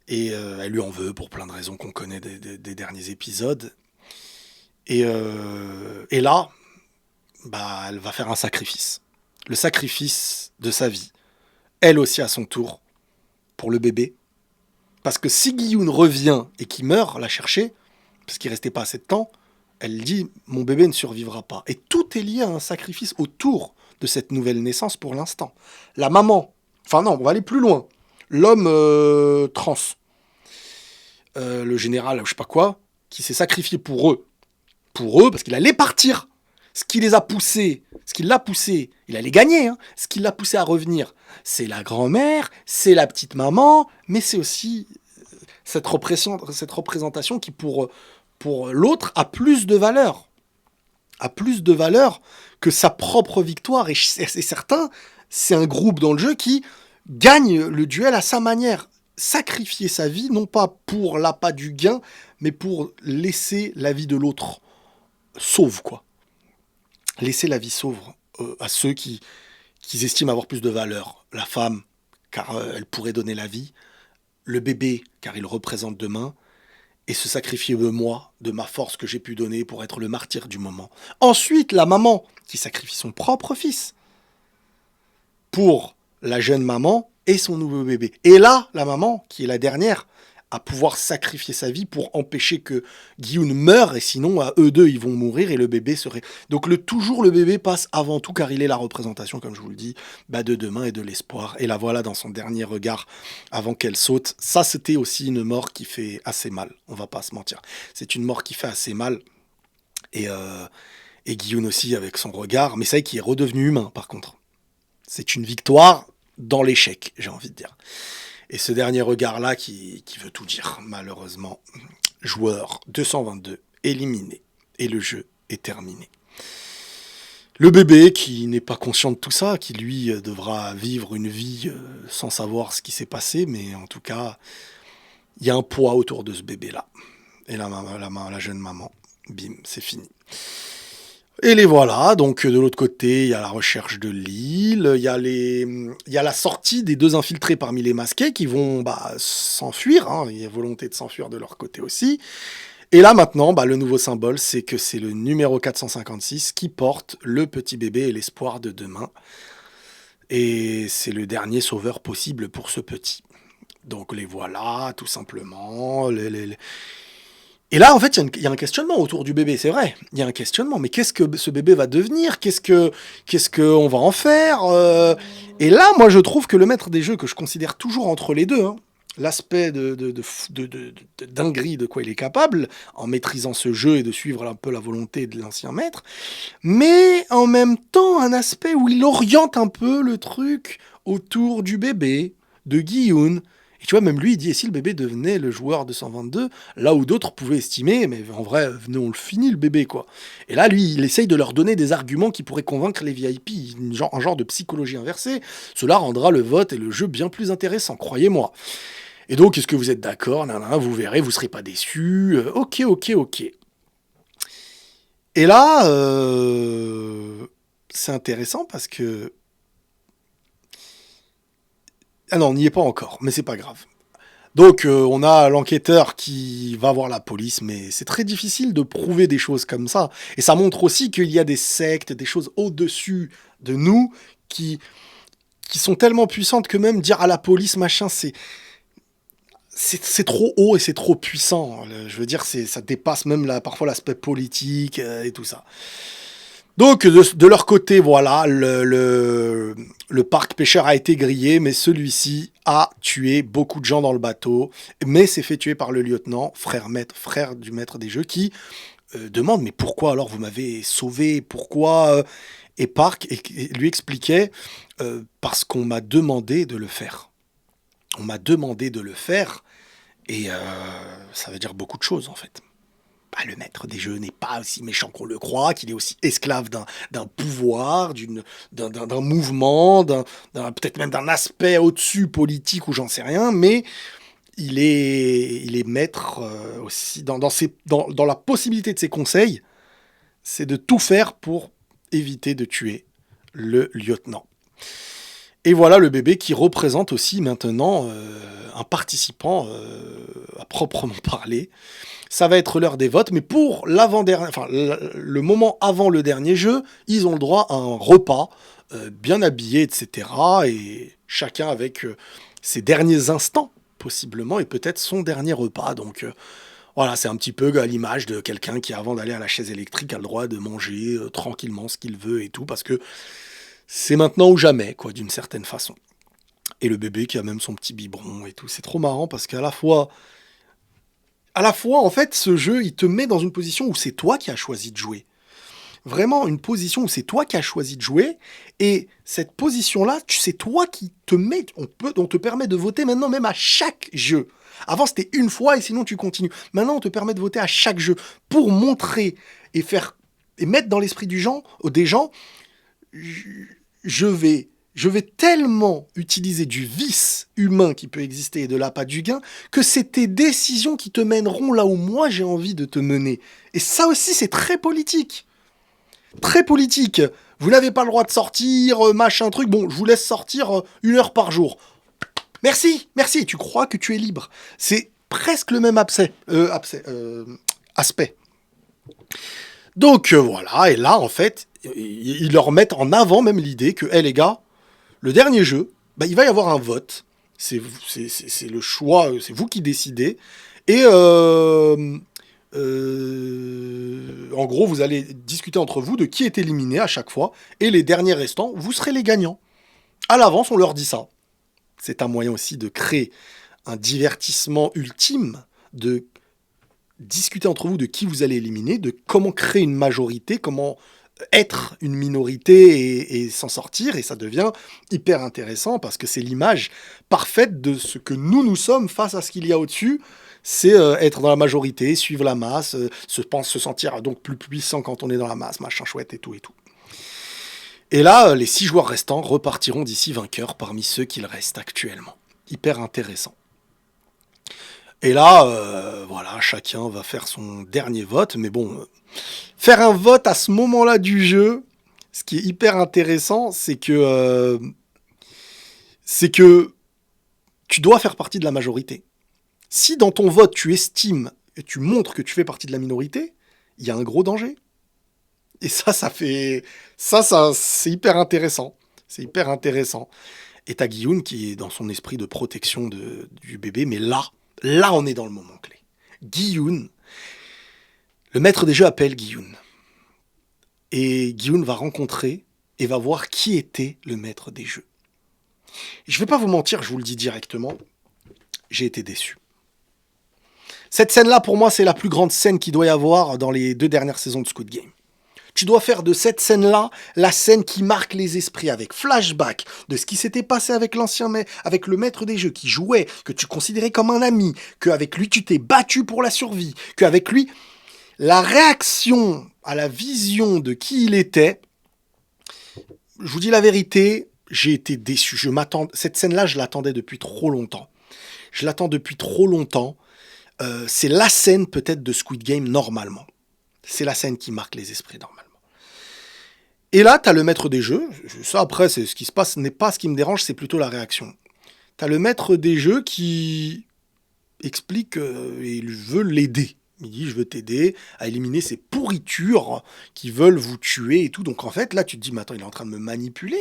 Speaker 1: Et elle lui en veut pour plein de raisons qu'on connaît des derniers épisodes. Et là, elle va faire un sacrifice. Le sacrifice de sa vie. Elle aussi à son tour, pour le bébé. Parce que si Gi-hun revient et qu'il meurt, la chercher, parce qu'il restait pas assez de temps, elle dit « mon bébé ne survivra pas ». Et tout est lié à un sacrifice autour de cette nouvelle naissance pour l'instant. La maman, enfin non, on va aller plus loin. L'homme trans, le général, je sais pas quoi, qui s'est sacrifié pour eux, parce qu'il allait partir. Ce qui l'a poussé, il allait gagner, hein. Ce qui l'a poussé à revenir, c'est la grand-mère, c'est la petite maman, mais c'est aussi cette représentation qui, pour l'autre, a plus de valeur. A plus de valeur que sa propre victoire. Et c'est certain, c'est un groupe dans le jeu qui gagne le duel à sa manière. Sacrifier sa vie, non pas pour l'appât du gain, mais pour laisser la vie de l'autre sauve, quoi. Laisser la vie sauve à ceux qui estiment avoir plus de valeur. La femme, car elle pourrait donner la vie. Le bébé, car il représente demain. Et se sacrifier de moi, de ma force que j'ai pu donner pour être le martyr du moment. Ensuite, la maman, qui sacrifie son propre fils pour la jeune maman et son nouveau bébé. Et là, la maman, qui est la dernière, à pouvoir sacrifier sa vie pour empêcher que Gi-hun meure, et sinon, eux deux, ils vont mourir, et le bébé serait... Donc toujours le bébé passe avant tout, car il est la représentation, comme je vous le dis, de demain et de l'espoir. Et la voilà dans son dernier regard, avant qu'elle saute. Ça, c'était aussi une mort qui fait assez mal, on va pas se mentir. C'est une mort qui fait assez mal, et Gi-hun aussi, avec son regard, mais c'est qui est redevenu humain, par contre. C'est une victoire dans l'échec, j'ai envie de dire. Et ce dernier regard-là qui veut tout dire, malheureusement. Joueur 222, éliminé. Et le jeu est terminé. Le bébé qui n'est pas conscient de tout ça, qui lui devra vivre une vie sans savoir ce qui s'est passé, mais en tout cas, il y a un poids autour de ce bébé-là. Et la jeune maman, bim, c'est fini. Et les voilà, donc de l'autre côté, il y a la recherche de l'île, il y a la sortie des deux infiltrés parmi les masqués qui vont s'enfuir, hein, il y a volonté de s'enfuir de leur côté aussi. Et là maintenant, le nouveau symbole, c'est que c'est le numéro 456 qui porte le petit bébé et l'espoir de demain. Et c'est le dernier sauveur possible pour ce petit. Donc les voilà, tout simplement. Et là, en fait, il y a un questionnement autour du bébé, c'est vrai. Il y a un questionnement. Mais qu'est-ce que ce bébé va devenir? Qu'est-ce qu'on va en faire? Et là, moi, je trouve que le maître des jeux, que je considère toujours entre les deux, hein, l'aspect de dinguerie de quoi il est capable, en maîtrisant ce jeu et de suivre un peu la volonté de l'ancien maître, mais en même temps, un aspect où il oriente un peu le truc autour du bébé, de Guillaume. Et tu vois, même lui, il dit, et si le bébé devenait le joueur de 122, là où d'autres pouvaient estimer, mais en vrai, venez, on le finit, le bébé, quoi. Et là, lui, il essaye de leur donner des arguments qui pourraient convaincre les VIP, un genre de psychologie inversée. Cela rendra le vote et le jeu bien plus intéressant, croyez-moi. Et donc, est-ce que vous êtes d'accord? Nanana, vous verrez, vous serez pas déçus. Ok, ok, ok. Et là, c'est intéressant parce que... Ah non, on n'y est pas encore, mais c'est pas grave. Donc, on a l'enquêteur qui va voir la police, mais c'est très difficile de prouver des choses comme ça. Et ça montre aussi qu'il y a des sectes, des choses au-dessus de nous qui, qui sont tellement puissantes que même dire à la police, machin, c'est trop haut et c'est trop puissant. Je veux dire, ça dépasse même parfois l'aspect politique et tout ça. Donc, de leur côté, voilà, le parc pêcheur a été grillé, mais celui-ci a tué beaucoup de gens dans le bateau, mais s'est fait tuer par le lieutenant, frère du maître des jeux, qui demande, mais pourquoi alors vous m'avez sauvé? Pourquoi Et Park lui expliquait, parce qu'on m'a demandé de le faire. On m'a demandé de le faire, et ça veut dire beaucoup de choses, en fait. Bah, le maître des jeux n'est pas aussi méchant qu'on le croit, qu'il est aussi esclave d'un pouvoir, d'un mouvement, peut-être même d'un aspect au-dessus politique ou j'en sais rien, mais il est maître aussi dans la possibilité de ses conseils, c'est de tout faire pour éviter de tuer le lieutenant. Et voilà le bébé qui représente aussi maintenant un participant à proprement parler. Ça va être l'heure des votes, mais pour l'avant-dernier, enfin le moment avant le dernier jeu, ils ont le droit à un repas bien habillé, etc. Et chacun avec ses derniers instants, possiblement, et peut-être son dernier repas. Donc voilà, c'est un petit peu à l'image de quelqu'un qui, avant d'aller à la chaise électrique, a le droit de manger tranquillement ce qu'il veut et tout, parce que c'est maintenant ou jamais, quoi, d'une certaine façon. Et le bébé qui a même son petit biberon et tout. C'est trop marrant parce qu'à la fois, en fait, ce jeu, il te met dans une position où c'est toi qui as choisi de jouer. Vraiment une position où c'est toi qui as choisi de jouer. Et cette position-là, c'est toi qui te mets, on te permet de voter maintenant même à chaque jeu. Avant, c'était une fois et sinon tu continues. Maintenant, on te permet de voter à chaque jeu pour montrer et faire et mettre dans l'esprit des gens, je vais, je vais tellement utiliser du vice humain qui peut exister et de l'appât du gain que c'est tes décisions qui te mèneront là où moi j'ai envie de te mener. Et ça aussi, c'est très politique. Très politique. Vous n'avez pas le droit de sortir, machin truc. Bon, je vous laisse sortir 1 heure par jour. Merci, merci. Tu crois que tu es libre. C'est presque le même aspect. Donc voilà, et là, en fait, ils leur mettent en avant même l'idée que, hé les gars, le dernier jeu, bah, il va y avoir un vote. C'est le choix, c'est vous qui décidez. Et en gros, vous allez discuter entre vous de qui est éliminé à chaque fois. Et les derniers restants, vous serez les gagnants. À l'avance, on leur dit ça. C'est un moyen aussi de créer un divertissement ultime, de discuter entre vous de qui vous allez éliminer, de comment créer une majorité, comment être une minorité et s'en sortir, et ça devient hyper intéressant parce que c'est l'image parfaite de ce que nous sommes face à ce qu'il y a au-dessus. C'est être dans la majorité, suivre la masse, se sentir donc plus puissant quand on est dans la masse, machin chouette et tout et tout. Et là, les 6 joueurs restants repartiront d'ici vainqueurs parmi ceux qu'il reste actuellement. Hyper intéressant. Et là, voilà, chacun va faire son dernier vote, mais bon, faire un vote à ce moment-là du jeu, ce qui est hyper intéressant, c'est que tu dois faire partie de la majorité. Si dans ton vote, tu estimes et tu montres que tu fais partie de la minorité, il y a un gros danger. Et ça c'est hyper intéressant. C'est hyper intéressant. Et t'as Guillaume qui est dans son esprit de protection du bébé, mais là on est dans le moment clé. Guillaume, le maître des jeux appelle Guillaume. Et Guillaume va rencontrer et va voir qui était le maître des jeux. Je vais pas vous mentir, je vous le dis directement, j'ai été déçu. Cette scène-là, pour moi, c'est la plus grande scène qu'il doit y avoir dans les 2 dernières saisons de Squid Game. Tu dois faire de cette scène-là la scène qui marque les esprits, avec flashback de ce qui s'était passé avec avec le maître des jeux qui jouait, que tu considérais comme un ami, qu'avec lui tu t'es battu pour la survie, qu'avec lui, la réaction à la vision de qui il était, je vous dis la vérité, j'ai été déçu. Cette scène-là, je l'attendais depuis trop longtemps. Je l'attends depuis trop longtemps. C'est la scène peut-être de Squid Game normalement. C'est la scène qui marque les esprits normalement. Et là, t'as le maître des jeux. Ça, après, c'est ce qui se passe, n'est pas ce qui me dérange, c'est plutôt la réaction. T'as le maître des jeux qui explique et veut l'aider. Il dit, je veux t'aider à éliminer ces pourritures qui veulent vous tuer et tout. Donc en fait, là, tu te dis, mais attends, il est en train de me manipuler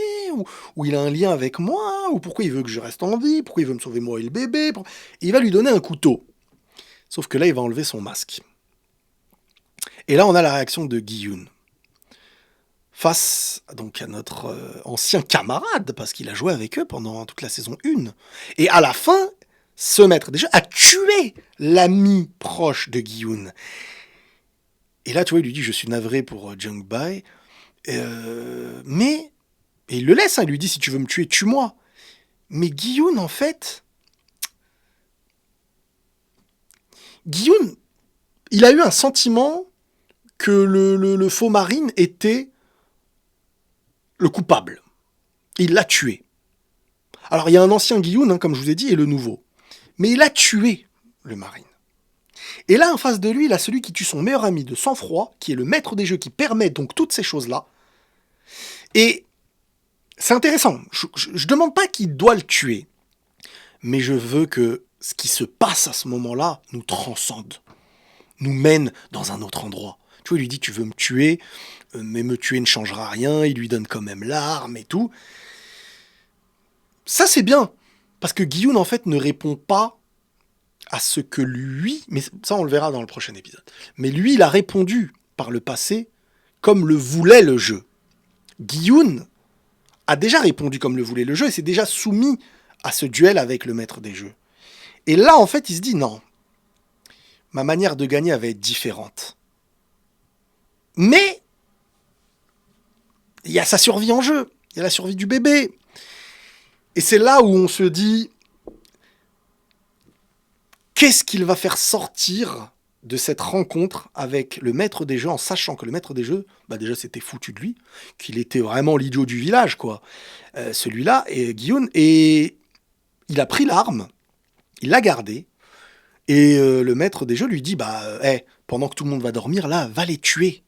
Speaker 1: ou il a un lien avec moi, ou pourquoi il veut que je reste en vie, pourquoi il veut me sauver moi et le bébé. Et il va lui donner un couteau. Sauf que là, il va enlever son masque. Et là, on a la réaction de Guillaume. Face donc à notre ancien camarade, parce qu'il a joué avec eux pendant toute la saison 1. Et à la fin, ce maître des jeux a tué l'ami proche de Guillaume. Et là, tu vois, il lui dit, je suis navré pour Jung Bai. Mais, et il le laisse, hein, il lui dit, si tu veux me tuer, tue-moi. Mais Guillaume, en fait, Guillaume, il a eu un sentiment que le faux marine était le coupable. Il l'a tué. Alors, il y a un ancien Guillaume, hein, comme je vous ai dit, et le nouveau. Mais il a tué le marine. Et là, en face de lui, il a celui qui tue son meilleur ami de sang-froid, qui est le maître des jeux, qui permet donc toutes ces choses-là. Et c'est intéressant. Je demande pas qu'il doit le tuer, mais je veux que ce qui se passe à ce moment-là nous transcende, nous mène dans un autre endroit. Tu vois, il lui dit, tu veux me tuer, mais me tuer ne changera rien, il lui donne quand même l'arme et tout. Ça, c'est bien, parce que Guillaume, en fait, ne répond pas à ce que lui, mais ça, on le verra dans le prochain épisode, mais lui, il a répondu par le passé comme le voulait le jeu. Guillaume a déjà répondu comme le voulait le jeu et s'est déjà soumis à ce duel avec le maître des jeux. Et là, en fait, il se dit, non, ma manière de gagner va être différente. Mais il y a sa survie en jeu, il y a la survie du bébé. Et c'est là où on se dit, qu'est-ce qu'il va faire sortir de cette rencontre avec le maître des jeux, en sachant que le maître des jeux, bah déjà c'était foutu de lui, qu'il était vraiment l'idiot du village, quoi. Celui-là, et Guillaume, et il a pris l'arme, il l'a gardée, et le maître des jeux lui dit, pendant que tout le monde va dormir, là, va les tuer,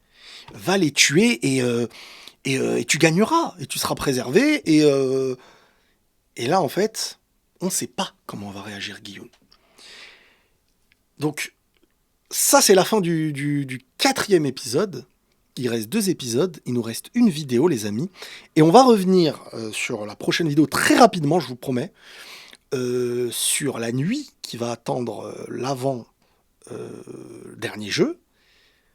Speaker 1: et tu gagneras, et tu seras préservé, et là, en fait, on ne sait pas comment va réagir Guillaume. Donc, ça, c'est la fin du 4e épisode. Il reste 2 épisodes. Il nous reste une vidéo, les amis. Et on va revenir sur la prochaine vidéo très rapidement, je vous promets. Sur la nuit qui va attendre l'avant-dernier jeu.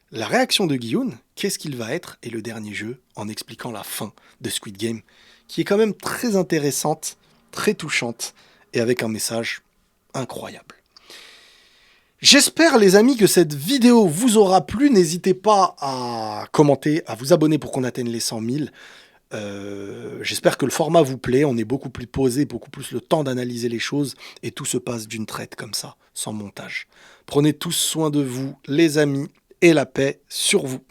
Speaker 1: La réaction de Guillaume, qu'est-ce qu'il va être? Et le dernier jeu, en expliquant la fin de Squid Game, qui est quand même très intéressante, très touchante, et avec un message incroyable. J'espère, les amis, que cette vidéo vous aura plu. N'hésitez pas à commenter, à vous abonner pour qu'on atteigne les 100 000. J'espère que le format vous plaît. On est beaucoup plus posé, beaucoup plus le temps d'analyser les choses. Et tout se passe d'une traite comme ça, sans montage. Prenez tous soin de vous, les amis, et la paix sur vous.